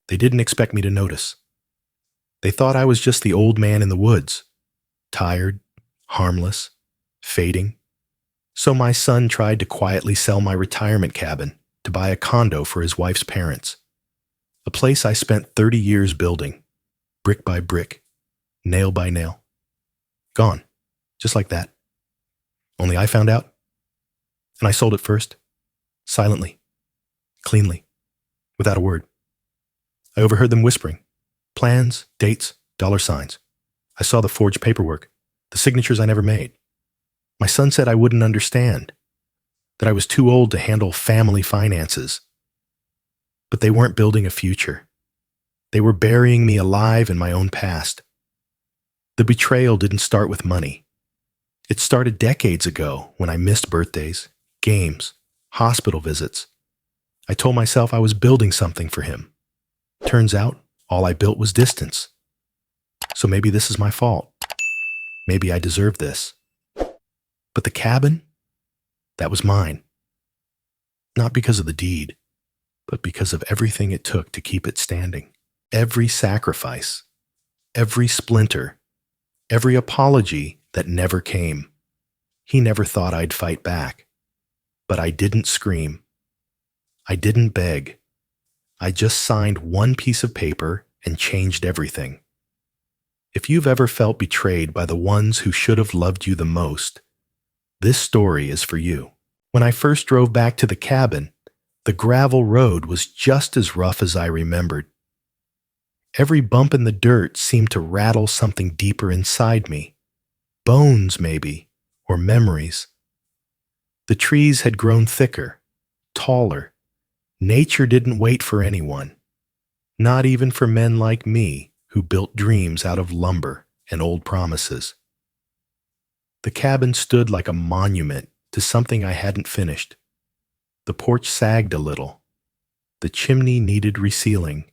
They didn't expect me to notice. They thought I was just the old man in the woods, tired, harmless, fading. So my son tried to quietly sell my retirement cabin to buy a condo for his wife's parents, a place I spent 30 years building, brick by brick, nail by nail. Gone, just like that. Only I found out, and I sold it first, silently, cleanly, without a word. I overheard them whispering. Plans, dates, $signs. I saw the forged paperwork, the signatures I never made. My son said I wouldn't understand, that I was too old to handle family finances. But they weren't building a future. They were burying me alive in my own past. The betrayal didn't start with money. It started decades ago when I missed birthdays, games, hospital visits. I told myself I was building something for him. Turns out, all I built was distance. So maybe this is my fault. Maybe I deserve this. But the cabin? That was mine. Not because of the deed, but because of everything it took to keep it standing. Every sacrifice, every splinter, every apology that never came. He never thought I'd fight back. But I didn't scream. I didn't beg. I just signed one piece of paper and changed everything. If you've ever felt betrayed by the ones who should have loved you the most, this story is for you. When I first drove back to the cabin, the gravel road was just as rough as I remembered. Every bump in the dirt seemed to rattle something deeper inside me. Bones, maybe, or memories. The trees had grown thicker, taller. Nature didn't wait for anyone, not even for men like me who built dreams out of lumber and old promises. The cabin stood like a monument to something I hadn't finished. The porch sagged a little. The chimney needed resealing.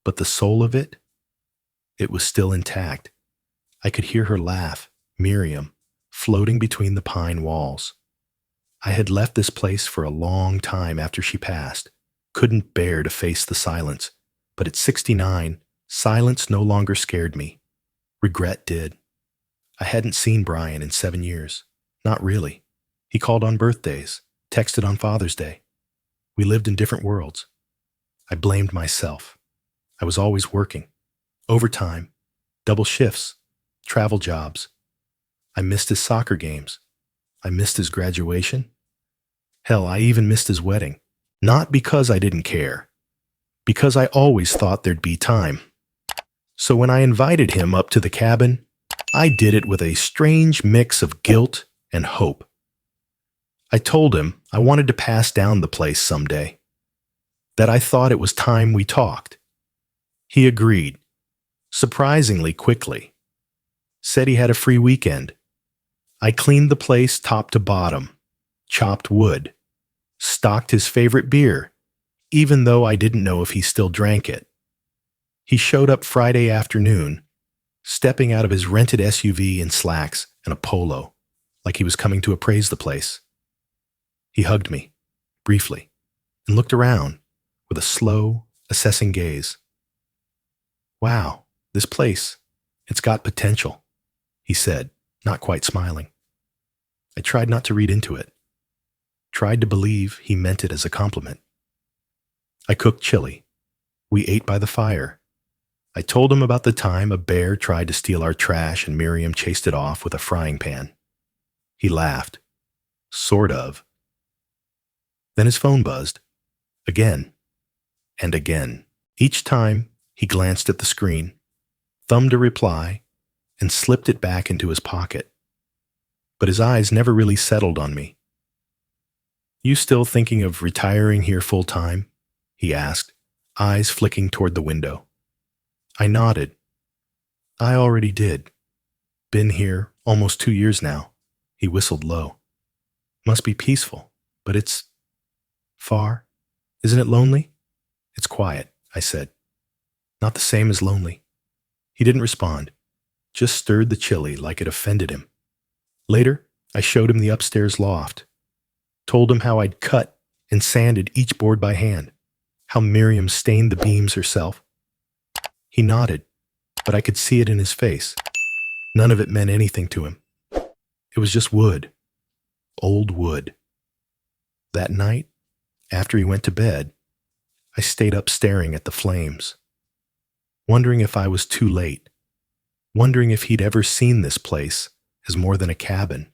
But the soul of it? It was still intact. I could hear her laugh, Miriam, floating between the pine walls. I had left this place for a long time after she passed, couldn't bear to face the silence, but at 69, silence no longer scared me. Regret did. I hadn't seen Brian in 7 years. Not really. He called on birthdays, texted on Father's Day. We lived in different worlds. I blamed myself. I was always working. Overtime, double shifts, travel jobs. I missed his soccer games. I missed his graduation. Hell, I even missed his wedding. Not because I didn't care. Because I always thought there'd be time. So when I invited him up to the cabin, I did it with a strange mix of guilt and hope. I told him I wanted to pass down the place someday. That I thought it was time we talked. He agreed, surprisingly quickly. Said he had a free weekend. I cleaned the place top to bottom, chopped wood, stocked his favorite beer, even though I didn't know if he still drank it. He showed up Friday afternoon, stepping out of his rented SUV in slacks and a polo, like he was coming to appraise the place. He hugged me, briefly, and looked around with a slow, assessing gaze. Wow, this place, it's got potential, he said, not quite smiling. I tried not to read into it. Tried to believe he meant it as a compliment. I cooked chili. We ate by the fire. I told him about the time a bear tried to steal our trash and Miriam chased it off with a frying pan. He laughed. Sort of. Then his phone buzzed. Again. And again. Each time, he glanced at the screen, thumbed a reply, and slipped it back into his pocket. But his eyes never really settled on me. You still thinking of retiring here full-time? He asked, eyes flicking toward the window. I nodded. I already did. Been here almost 2 years now. He whistled low. Must be peaceful, but it's far. Isn't it lonely? It's quiet, I said. Not the same as lonely. He didn't respond, just stirred the chili like it offended him. Later, I showed him the upstairs loft. Told him how I'd cut and sanded each board by hand, how Miriam stained the beams herself. He nodded, but I could see it in his face. None of it meant anything to him. It was just wood. Old wood. That night, after he went to bed, I stayed up staring at the flames, wondering if I was too late, wondering if he'd ever seen this place as more than a cabin.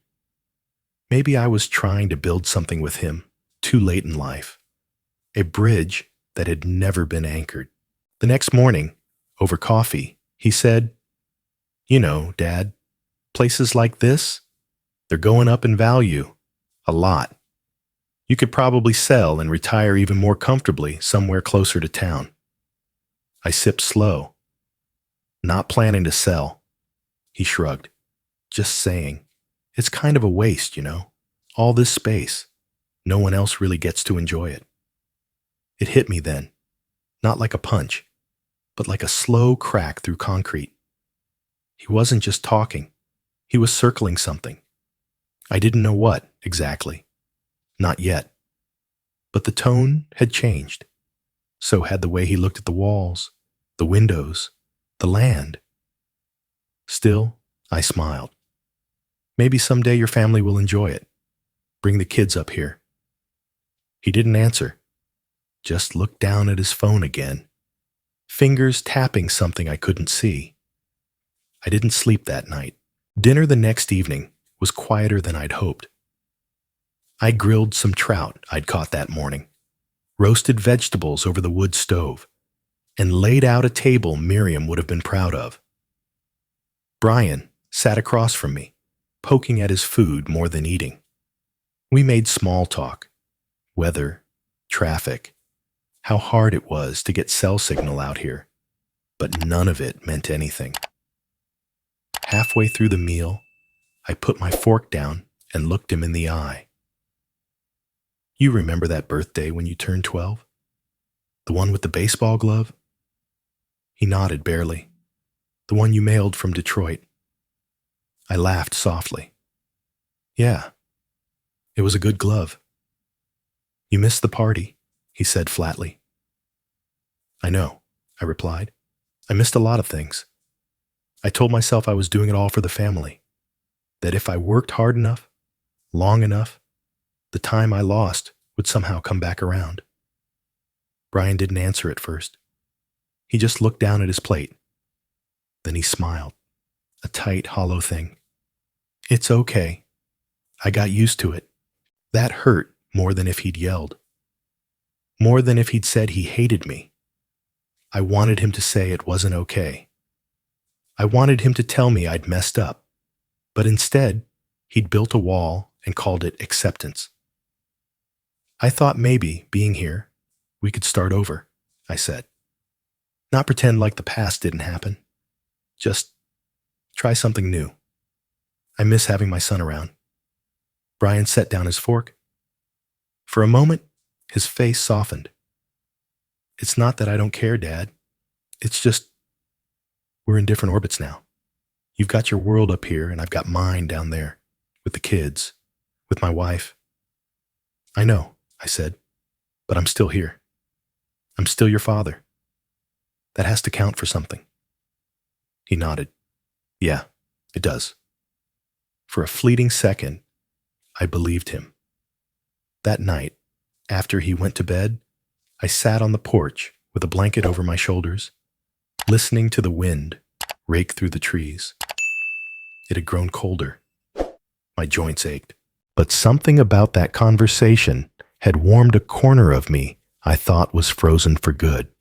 Maybe I was trying to build something with him too late in life, a bridge that had never been anchored. The next morning, over coffee, he said, "You know, Dad, places like this, they're going up in value. A lot. You could probably sell and retire even more comfortably somewhere closer to town." I sipped slow. "Not planning to sell." He shrugged. "Just saying. It's kind of a waste, you know. All this space. No one else really gets to enjoy it." It hit me then, not like a punch, but like a slow crack through concrete. He wasn't just talking. He was circling something. I didn't know what, exactly. Not yet. But the tone had changed. So had the way he looked at the walls, the windows, the land. Still, I smiled. "Maybe someday your family will enjoy it. Bring the kids up here." He didn't answer. Just looked down at his phone again, fingers tapping something I couldn't see. I didn't sleep that night. Dinner the next evening was quieter than I'd hoped. I grilled some trout I'd caught that morning, roasted vegetables over the wood stove, and laid out a table Miriam would have been proud of. Brian sat across from me, poking at his food more than eating. We made small talk, weather, traffic, how hard it was to get cell signal out here, but none of it meant anything. Halfway through the meal, I put my fork down and looked him in the eye. "You remember that birthday when you turned 12? The one with the baseball glove?" He nodded barely. "The one you mailed from Detroit." I laughed softly. "Yeah, it was a good glove." "You missed the party," he said flatly. "I know," I replied. "I missed a lot of things. I told myself I was doing it all for the family, that if I worked hard enough, long enough, the time I lost would somehow come back around." Brian didn't answer at first. He just looked down at his plate. Then he smiled, a tight, hollow thing. "It's okay. I got used to it." That hurt more than if he'd yelled. More than if he'd said he hated me. I wanted him to say it wasn't okay. I wanted him to tell me I'd messed up. But instead, he'd built a wall and called it acceptance. "I thought maybe, being here, we could start over," I said. "Not pretend like the past didn't happen. Just try something new. I miss having my son around." Brian set down his fork. For a moment, his face softened. "It's not that I don't care, Dad. It's just we're in different orbits now. You've got your world up here, and I've got mine down there, with the kids, with my wife." "I know," I said, "but I'm still here. I'm still your father. That has to count for something." He nodded. "Yeah, it does." For a fleeting second, I believed him. That night, after he went to bed, I sat on the porch with a blanket over my shoulders, listening to the wind rake through the trees. It had grown colder. My joints ached. But something about that conversation had warmed a corner of me I thought was frozen for good.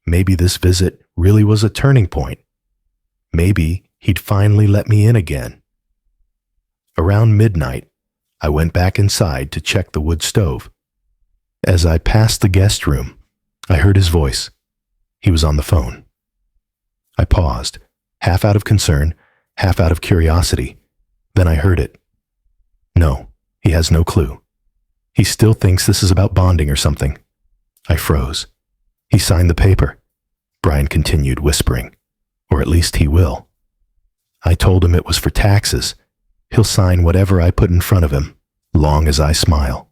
Maybe this visit really was a turning point. Maybe he'd finally let me in again. Around midnight, I went back inside to check the wood stove. As I passed the guest room, I heard his voice. He was on the phone. I paused, half out of concern, half out of curiosity. Then I heard it. No, he has no clue. He still thinks this is about bonding or something. I froze. He signed the paper. Brian continued whispering. Or at least he will. I told him it was for taxes. He'll sign whatever I put in front of him, long as I smile.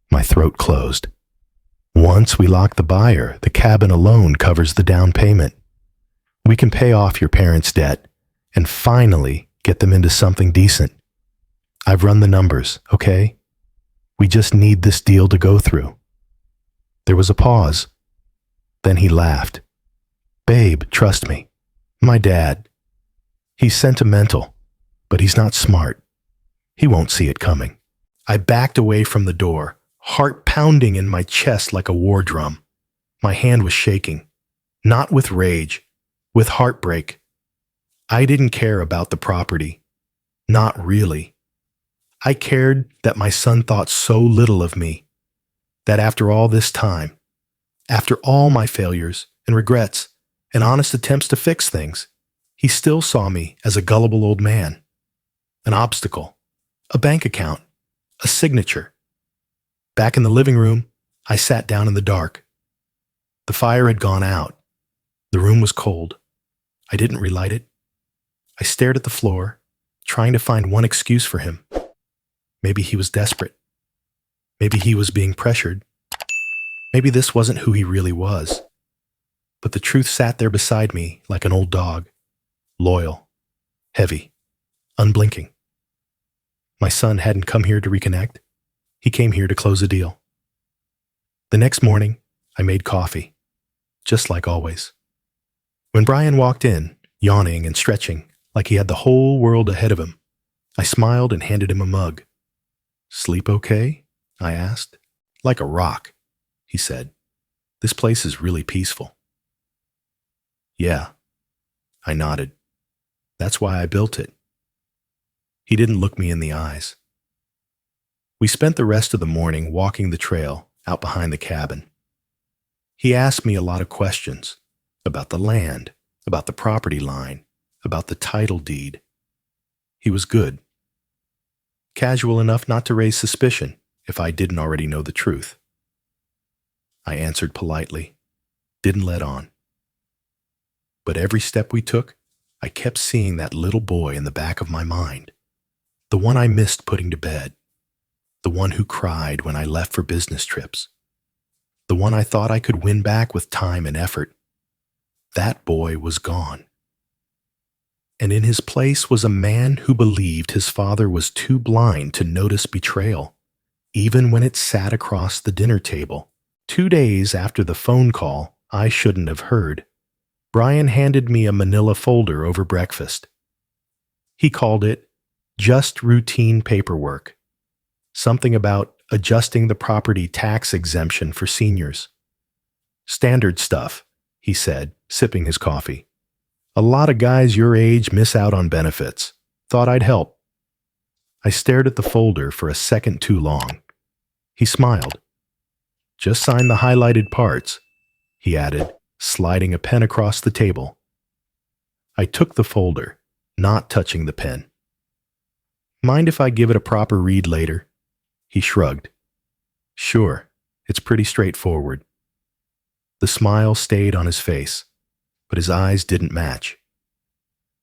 My throat closed. Once we lock the buyer, the cabin alone covers the down payment. We can pay off your parents' debt and finally get them into something decent. I've run the numbers, okay? We just need this deal to go through." There was a pause. Then he laughed. "Babe, trust me. My dad. He's sentimental, but he's not smart. He won't see it coming." I backed away from the door, heart pounding in my chest like a war drum. My hand was shaking, not with rage, with heartbreak. I didn't care about the property. Not really. I cared that my son thought so little of me, that after all this time, after all my failures and regrets and honest attempts to fix things, he still saw me as a gullible old man, an obstacle, a bank account, a signature. Back in the living room, I sat down in the dark. The fire had gone out. The room was cold. I didn't relight it. I stared at the floor, trying to find one excuse for him. Maybe he was desperate. Maybe he was being pressured. Maybe this wasn't who he really was. But the truth sat there beside me like an old dog, loyal, heavy, unblinking. My son hadn't come here to reconnect. He came here to close a deal. The next morning, I made coffee, just like always. When Brian walked in, yawning and stretching like he had the whole world ahead of him, I smiled and handed him a mug. "Sleep okay?" I asked. "Like a rock," he said. "This place is really peaceful." "Yeah," I nodded. "That's why I built it." He didn't look me in the eyes. We spent the rest of the morning walking the trail out behind the cabin. He asked me a lot of questions about the land, about the property line, about the title deed. He was good. Casual enough not to raise suspicion if I didn't already know the truth. I answered politely, didn't let on. But every step we took, I kept seeing that little boy in the back of my mind, the one I missed putting to bed, the one who cried when I left for business trips, the one I thought I could win back with time and effort. That boy was gone. And in his place was a man who believed his father was too blind to notice betrayal, even when it sat across the dinner table. 2 days after the phone call I shouldn't have heard, Brian handed me a manila folder over breakfast. He called it just routine paperwork, something about adjusting the property tax exemption for seniors. "Standard stuff," he said, sipping his coffee. "A lot of guys your age miss out on benefits. Thought I'd help." I stared at the folder for a second too long. He smiled. "Just sign the highlighted parts," he added, sliding a pen across the table. I took the folder, not touching the pen. "Mind if I give it a proper read later?" He shrugged. "Sure, it's pretty straightforward." The smile stayed on his face, but his eyes didn't match.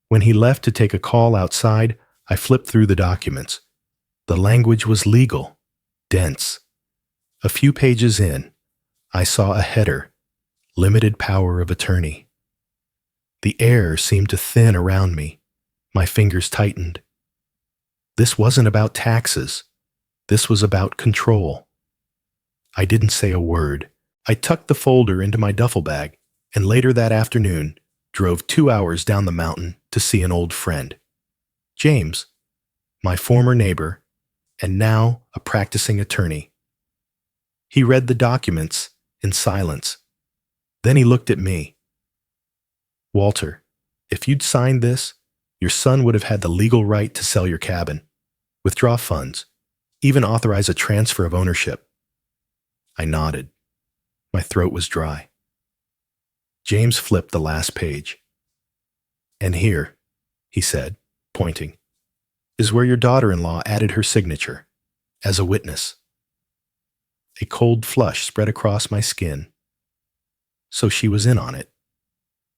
When he left to take a call outside, I flipped through the documents. The language was legal, dense. A few pages in, I saw a header, limited power of attorney. The air seemed to thin around me. My fingers tightened. This wasn't about taxes. This was about control. I didn't say a word. I tucked the folder into my duffel bag, and later that afternoon, drove 2 hours down the mountain to see an old friend. James, my former neighbor, and now a practicing attorney. He read the documents in silence. Then he looked at me. "Walter, if you'd signed this, your son would have had the legal right to sell your cabin, withdraw funds, even authorize a transfer of ownership." I nodded. My throat was dry. James flipped the last page. "And here," he said, pointing, "is where your daughter-in-law added her signature, as a witness." A cold flush spread across my skin. So she was in on it.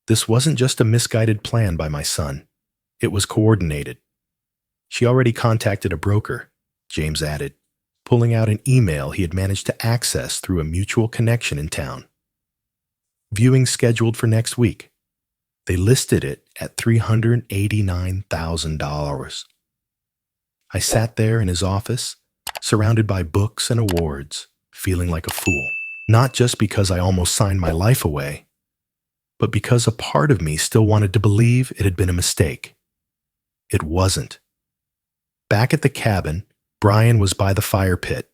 This wasn't just a misguided plan by my son. It was coordinated. She already contacted a broker, James added. pulling out an email he had managed to access through a mutual connection in town. Viewing scheduled for next week. They listed it at $389,000. I sat there in his office, surrounded by books and awards, feeling like a fool. Not just because I almost signed my life away, but because a part of me still wanted to believe it had been a mistake. It wasn't. Back at the cabin, Brian was by the fire pit,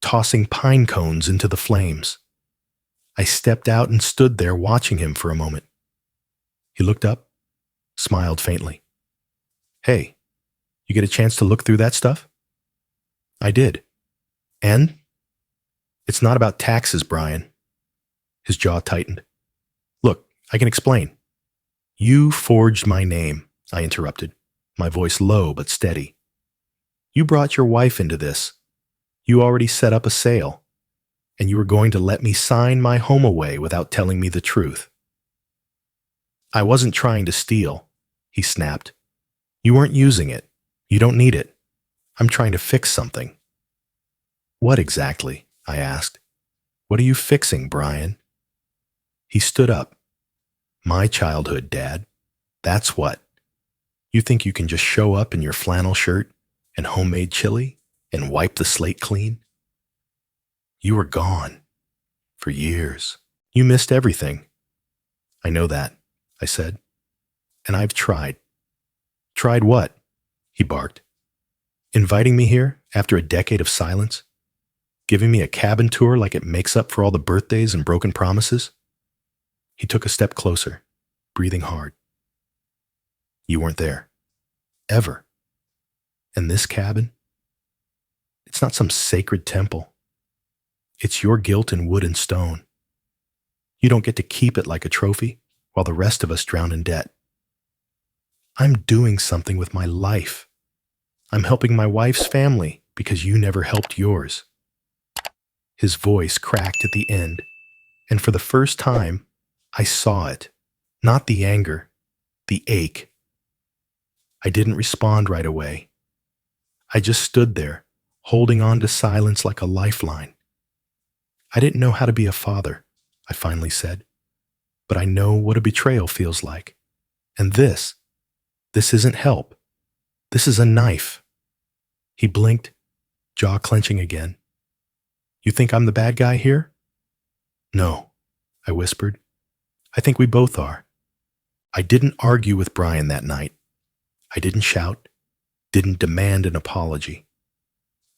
tossing pine cones into the flames. I stepped out and stood there watching him for a moment. He looked up, smiled faintly. "Hey, you get a chance to look through that stuff?" I did. "And?" "It's not about taxes, Brian." His jaw tightened. "Look, I can explain." "You forged my name," I interrupted, my voice low but steady. "You brought your wife into this. You already set up a sale, and you were going to let me sign my home away without telling me the truth." "I wasn't trying to steal," he snapped. "You weren't using it. You don't need it. I'm trying to fix something." "What exactly?" I asked. "What are you fixing, Brian?" He stood up. "My childhood, Dad. That's what. You think you can just show up in your flannel shirt and homemade chili and wipe the slate clean? You were gone. For years. You missed everything." "I know that," I said. "And I've tried." "Tried what?" he barked. "Inviting me here after a decade of silence? Giving me a cabin tour like it makes up for all the birthdays and broken promises?" He took a step closer, breathing hard. "You weren't there. Ever. And this cabin? It's not some sacred temple. It's your guilt in wood and stone. You don't get to keep it like a trophy while the rest of us drown in debt. I'm doing something with my life. I'm helping my wife's family because you never helped yours." His voice cracked at the end, and for the first time, I saw it. Not the anger, the ache. I didn't respond right away. I just stood there, holding on to silence like a lifeline. "I didn't know how to be a father," I finally said, "but I know what a betrayal feels like. And this isn't help. This is a knife." He blinked, jaw clenching again. "You think I'm the bad guy here?" "No," I whispered. "I think we both are." I didn't argue with Brian that night. I didn't shout, didn't demand an apology.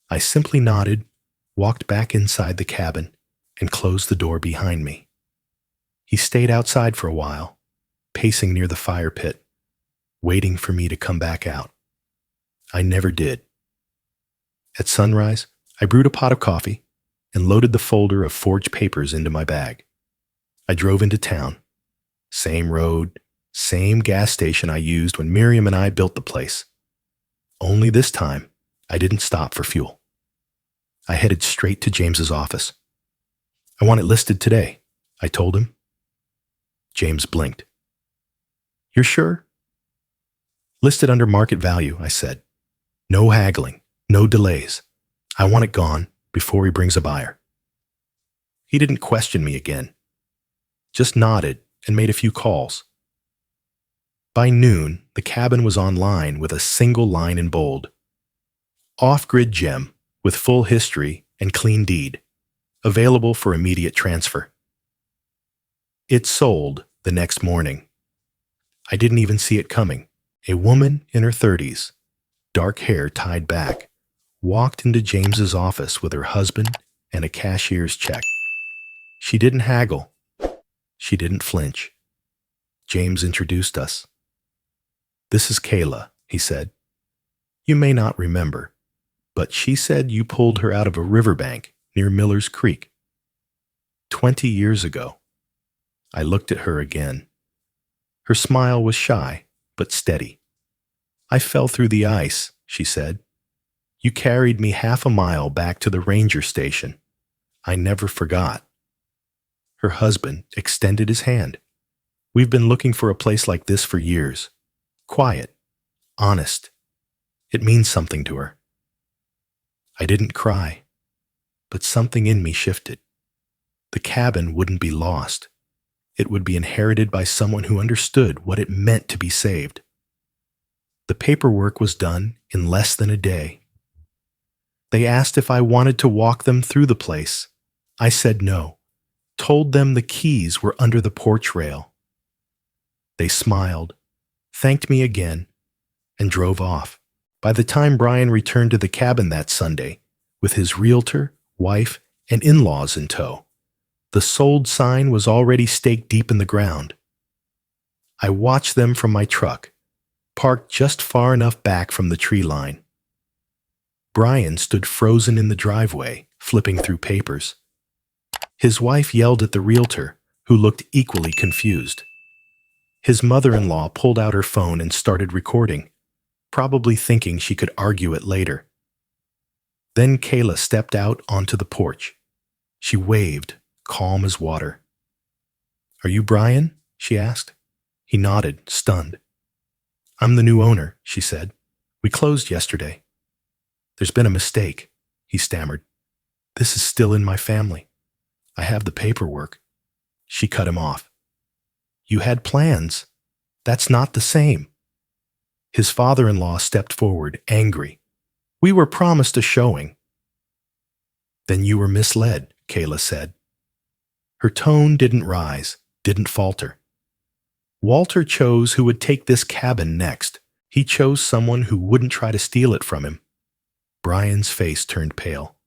I simply nodded, walked back inside the cabin, and closed the door behind me. He stayed outside for a while, pacing near the fire pit, waiting for me to come back out. I never did. At sunrise, I brewed a pot of coffee and loaded the folder of forged papers into my bag. I drove into town. Same road, same gas station I used when Miriam and I built the place. Only this time, I didn't stop for fuel. I headed straight to James's office. "I want it listed today," I told him. James blinked. "You're sure?" "Listed under market value," I said. "No haggling, no delays. I want it gone before he brings a buyer." He didn't question me again, just nodded and made a few calls. By noon, the cabin was online with a single line in bold. "Off-grid gem with full history and clean deed. Available for immediate transfer." It sold the next morning. I didn't even see it coming. A woman in her 30s, dark hair tied back, walked into James's office with her husband and a cashier's check. She didn't haggle. She didn't flinch. James introduced us. "This is Kayla," he said. "You may not remember, but she said you pulled her out of a riverbank near Miller's Creek 20 years ago." I looked at her again. Her smile was shy, but steady. "I fell through the ice," she said. "You carried me half a mile back to the ranger station. I never forgot." Her husband extended his hand. "We've been looking for a place like this for years. Quiet, honest. It means something to her." I didn't cry, but something in me shifted. The cabin wouldn't be lost. It would be inherited by someone who understood what it meant to be saved. The paperwork was done in less than a day. They asked if I wanted to walk them through the place. I said no, told them the keys were under the porch rail. They smiled, thanked me again, and drove off. By the time Brian returned to the cabin that Sunday, with his realtor, wife, and in-laws in tow, the sold sign was already staked deep in the ground. I watched them from my truck, parked just far enough back from the tree line. Brian stood frozen in the driveway, flipping through papers. His wife yelled at the realtor, who looked equally confused. His mother-in-law pulled out her phone and started recording, probably thinking she could argue it later. Then Kayla stepped out onto the porch. She waved, calm as water. "Are you Brian?" she asked. He nodded, stunned. "I'm the new owner," she said. "We closed yesterday." "There's been a mistake," he stammered. "This is still in my family. I have the paperwork." She cut him off. "You had plans. That's not the same." His father-in-law stepped forward, angry. "We were promised a showing." "Then you were misled," Kayla said. Her tone didn't rise, didn't falter. Walter chose who would take this cabin next. He chose someone who wouldn't try to steal it from him. Brian's face turned pale.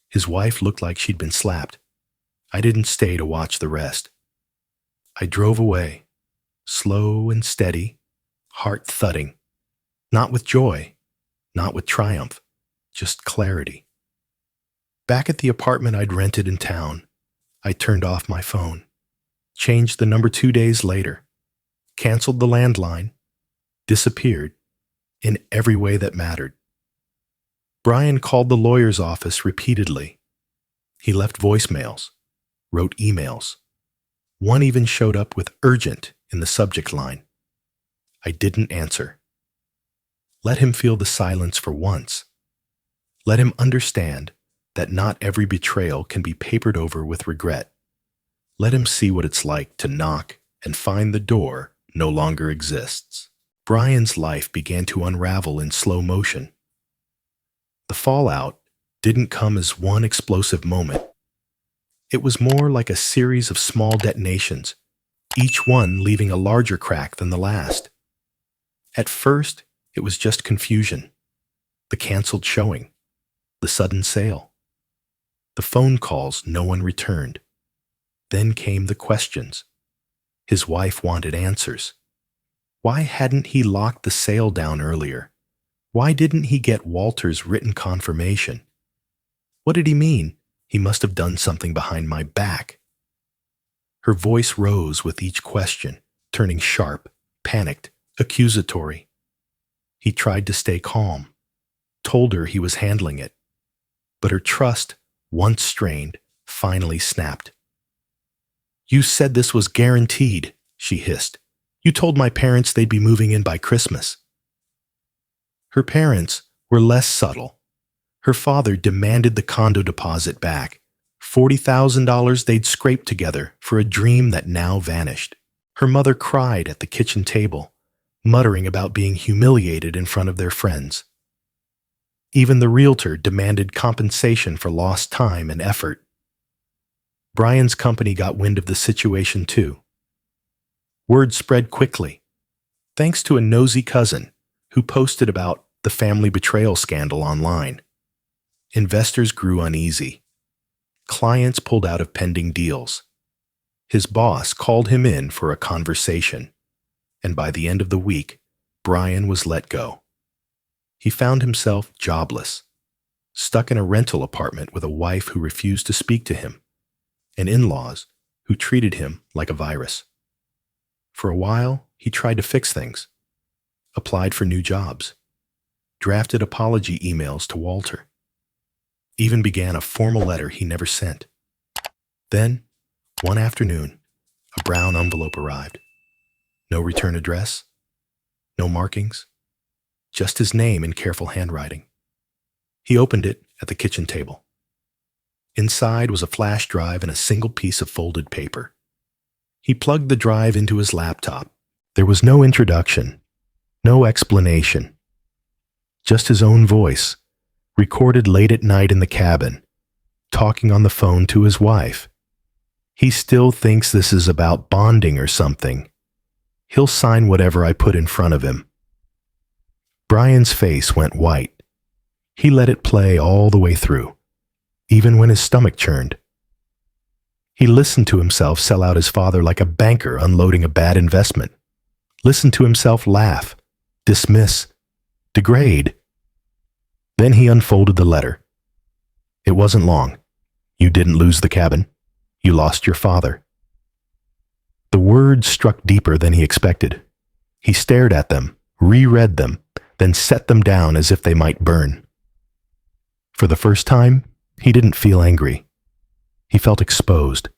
His wife looked like she'd been slapped. I didn't stay to watch the rest. I drove away, slow and steady, heart thudding. Not with joy, not with triumph, just clarity. Back at the apartment I'd rented in town, I turned off my phone, changed the number 2 days later, canceled the landline, disappeared in every way that mattered. Brian called the lawyer's office repeatedly. He left voicemails, wrote emails. One even showed up with urgent in the subject line. I didn't answer. Let him feel the silence for once. Let him understand that not every betrayal can be papered over with regret. Let him see what it's like to knock and find the door no longer exists. Brian's life began to unravel in slow motion. The fallout didn't come as one explosive moment. It was more like a series of small detonations, each one leaving a larger crack than the last. At first, it was just confusion. The canceled showing, the sudden sale, the phone calls no one returned. Then came the questions. His wife wanted answers. Why hadn't he locked the sale down earlier? Why didn't he get Walter's written confirmation? What did he mean? He must have done something behind my back. Her voice rose with each question, turning sharp, panicked, accusatory. He tried to stay calm, told her he was handling it. But her trust, once strained, finally snapped. "You said this was guaranteed," she hissed. "You told my parents they'd be moving in by Christmas." Her parents were less subtle. Her father demanded the condo deposit back, $40,000 they'd scraped together for a dream that now vanished. Her mother cried at the kitchen table, muttering about being humiliated in front of their friends. Even the realtor demanded compensation for lost time and effort. Brian's company got wind of the situation too. Word spread quickly, thanks to a nosy cousin who posted about the family betrayal scandal online. Investors grew uneasy. Clients pulled out of pending deals. His boss called him in for a conversation, and by the end of the week, Brian was let go. He found himself jobless, stuck in a rental apartment with a wife who refused to speak to him, and in-laws who treated him like a virus. For a while, he tried to fix things, applied for new jobs, drafted apology emails to Walter, even began a formal letter he never sent. Then, one afternoon, a brown envelope arrived. No return address, no markings, just his name in careful handwriting. He opened it at the kitchen table. Inside was a flash drive and a single piece of folded paper. He plugged the drive into his laptop. There was no introduction, no explanation, just his own voice, recorded late at night in the cabin, talking on the phone to his wife. He still thinks this is about bonding or something. He'll sign whatever I put in front of him. Brian's face went white. He let it play all the way through, even when his stomach churned. He listened to himself sell out his father like a banker unloading a bad investment. Listened to himself laugh, dismiss, degrade. Then he unfolded the letter. It wasn't long. You didn't lose the cabin. You lost your father. The words struck deeper than he expected. He stared at them, reread them, then set them down as if they might burn. For the first time, he didn't feel angry. He felt exposed,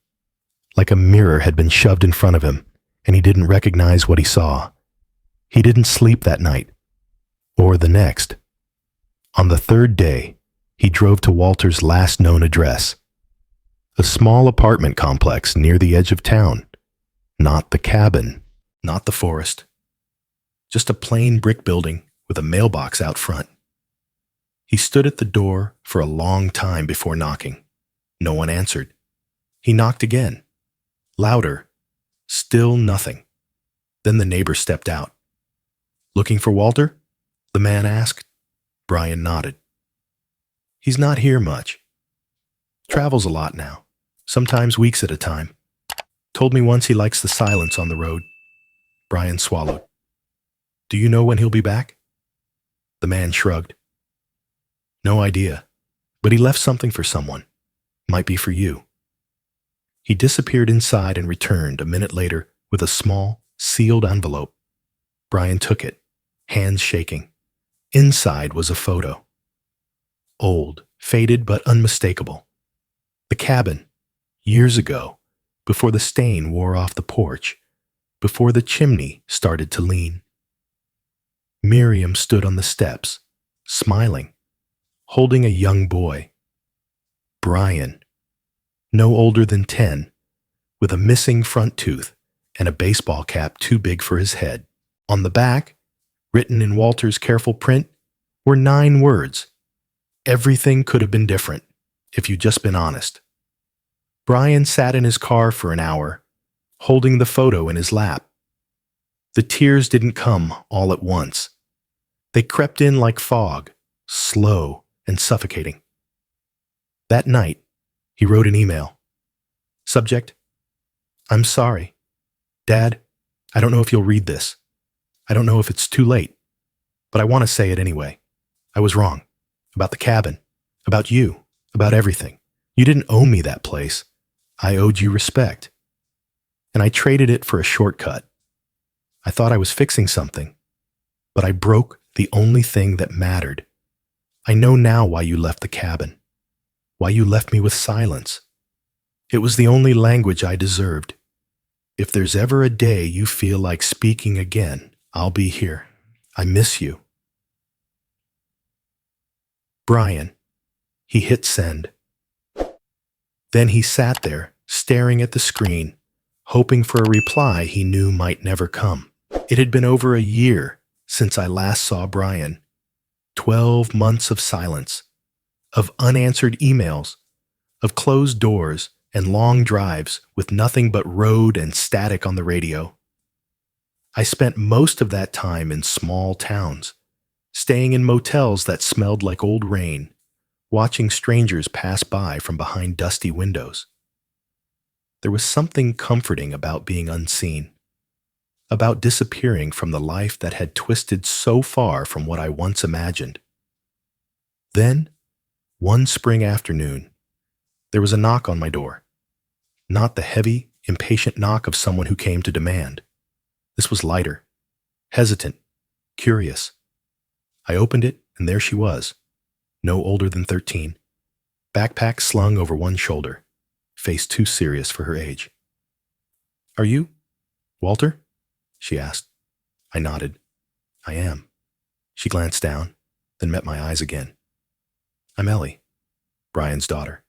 like a mirror had been shoved in front of him, and he didn't recognize what he saw. He didn't sleep that night, or the next. On the third day, he drove to Walter's last known address, a small apartment complex near the edge of town. Not the cabin, not the forest, just a plain brick building with a mailbox out front. He stood at the door for a long time before knocking. No one answered. He knocked again, louder, still nothing. Then the neighbor stepped out. Looking for Walter? The man asked. Brian nodded. He's not here much. Travels a lot now, sometimes weeks at a time. Told me once he likes the silence on the road. Brian swallowed. Do you know when he'll be back? The man shrugged. No idea, but he left something for someone. Might be for you. He disappeared inside and returned a minute later with a small, sealed envelope. Brian took it, hands shaking. Inside was a photo. Old, faded but unmistakable. The cabin, years ago, before the stain wore off the porch, before the chimney started to lean. Miriam stood on the steps, smiling, holding a young boy. Brian, no older than 10, with a missing front tooth and a baseball cap too big for his head. On the back, written in Walter's careful print, were 9 words. Everything could have been different, if you'd just been honest. Brian sat in his car for an hour, holding the photo in his lap. The tears didn't come all at once. They crept in like fog, slow and suffocating. That night, he wrote an email. Subject: I'm sorry. Dad, I don't know if you'll read this. I don't know if it's too late, but I want to say it anyway. I was wrong. About the cabin. About you. About everything. You didn't owe me that place. I owed you respect. And I traded it for a shortcut. I thought I was fixing something, but I broke the only thing that mattered. I know now why you left the cabin. Why you left me with silence. It was the only language I deserved. If there's ever a day you feel like speaking again, I'll be here. I miss you. Brian. He hit send. Then he sat there, staring at the screen, hoping for a reply he knew might never come. It had been over a year since I last saw Brian. 12 months of silence, of unanswered emails, of closed doors and long drives with nothing but road and static on the radio. I spent most of that time in small towns, staying in motels that smelled like old rain, watching strangers pass by from behind dusty windows. There was something comforting about being unseen, about disappearing from the life that had twisted so far from what I once imagined. Then, one spring afternoon, there was a knock on my door. Not the heavy, impatient knock of someone who came to demand. This was lighter, hesitant, curious. I opened it, and there she was, no older than 13, backpack slung over one shoulder, face too serious for her age. Are you Walter? She asked. I nodded. I am. She glanced down, then met my eyes again. I'm Ellie. Brian's daughter.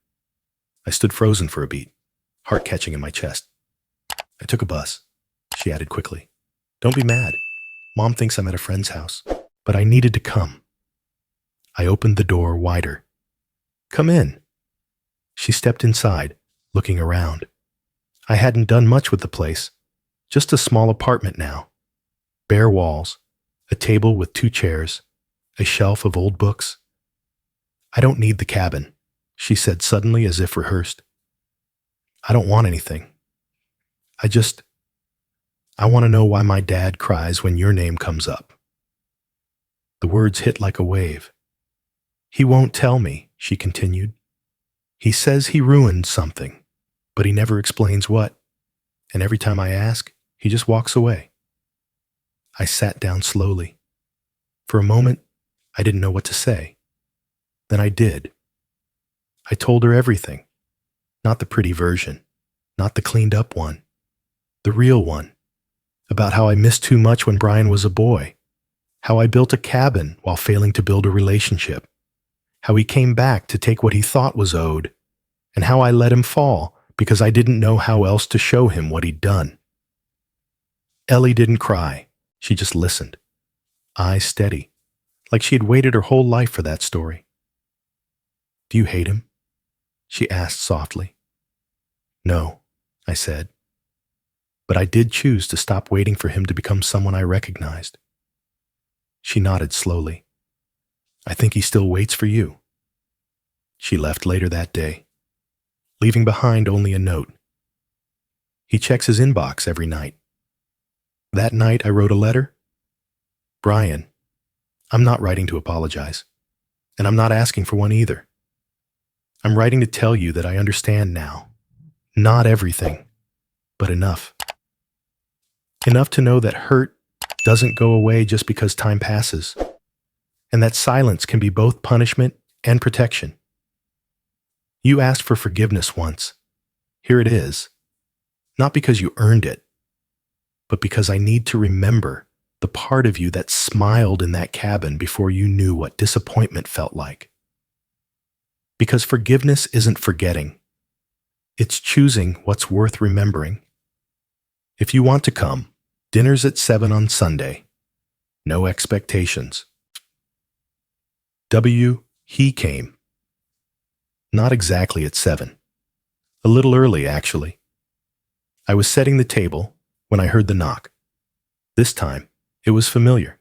I stood frozen for a beat, heart catching in my chest. I took a bus, she added quickly. Don't be mad. Mom thinks I'm at a friend's house, but I needed to come. I opened the door wider. Come in. She stepped inside, looking around. I hadn't done much with the place, just a small apartment now. Bare walls, a table with 2 chairs, a shelf of old books. I don't need the cabin, she said suddenly as if rehearsed. I don't want anything. I want to know why my dad cries when your name comes up. The words hit like a wave. He won't tell me, she continued. He says he ruined something, but he never explains what. And every time I ask, he just walks away. I sat down slowly. For a moment, I didn't know what to say. Then I did. I told her everything. Not the pretty version, not the cleaned up one, the real one. About how I missed too much when Brian was a boy, how I built a cabin while failing to build a relationship, how he came back to take what he thought was owed, and how I let him fall because I didn't know how else to show him what he'd done. Ellie didn't cry. She just listened, eyes steady, like she had waited her whole life for that story. Do you hate him? She asked softly. No, I said. But I did choose to stop waiting for him to become someone I recognized. She nodded slowly. I think he still waits for you. She left later that day, leaving behind only a note. He checks his inbox every night. That night I wrote a letter. Brian, I'm not writing to apologize, and I'm not asking for one either. I'm writing to tell you that I understand now. Not everything, but enough. Enough to know that hurt doesn't go away just because time passes, and that silence can be both punishment and protection. You asked for forgiveness once. Here it is. Not because you earned it, but because I need to remember the part of you that smiled in that cabin before you knew what disappointment felt like. Because forgiveness isn't forgetting. It's choosing what's worth remembering. If you want to come, dinner's at 7 on Sunday. No expectations. He came. Not exactly at 7. A little early, actually. I was setting the table when I heard the knock. This time, it was familiar.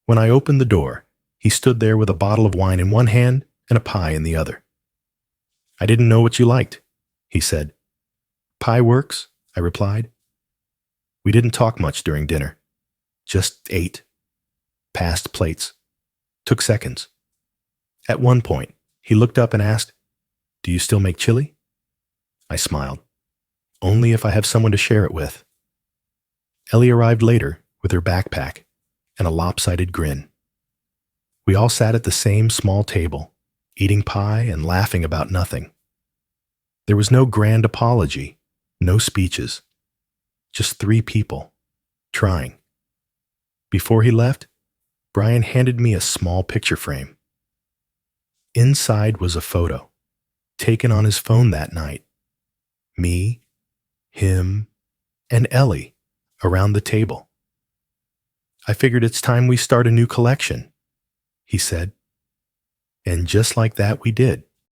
When I opened the door, he stood there with a bottle of wine in one hand and a pie in the other. I didn't know what you liked, he said. Pie works, I replied. We didn't talk much during dinner. Just ate. Passed plates. Took seconds. At one point, he looked up and asked, Do you still make chili? I smiled. Only if I have someone to share it with. Ellie arrived later with her backpack and a lopsided grin. We all sat at the same small table, eating pie and laughing about nothing. There was no grand apology, no speeches. Just 3 people, trying. Before he left, Brian handed me a small picture frame. Inside was a photo, taken on his phone that night. Me, him, and Ellie around the table. I figured it's time we start a new collection, he said. And just like that we did.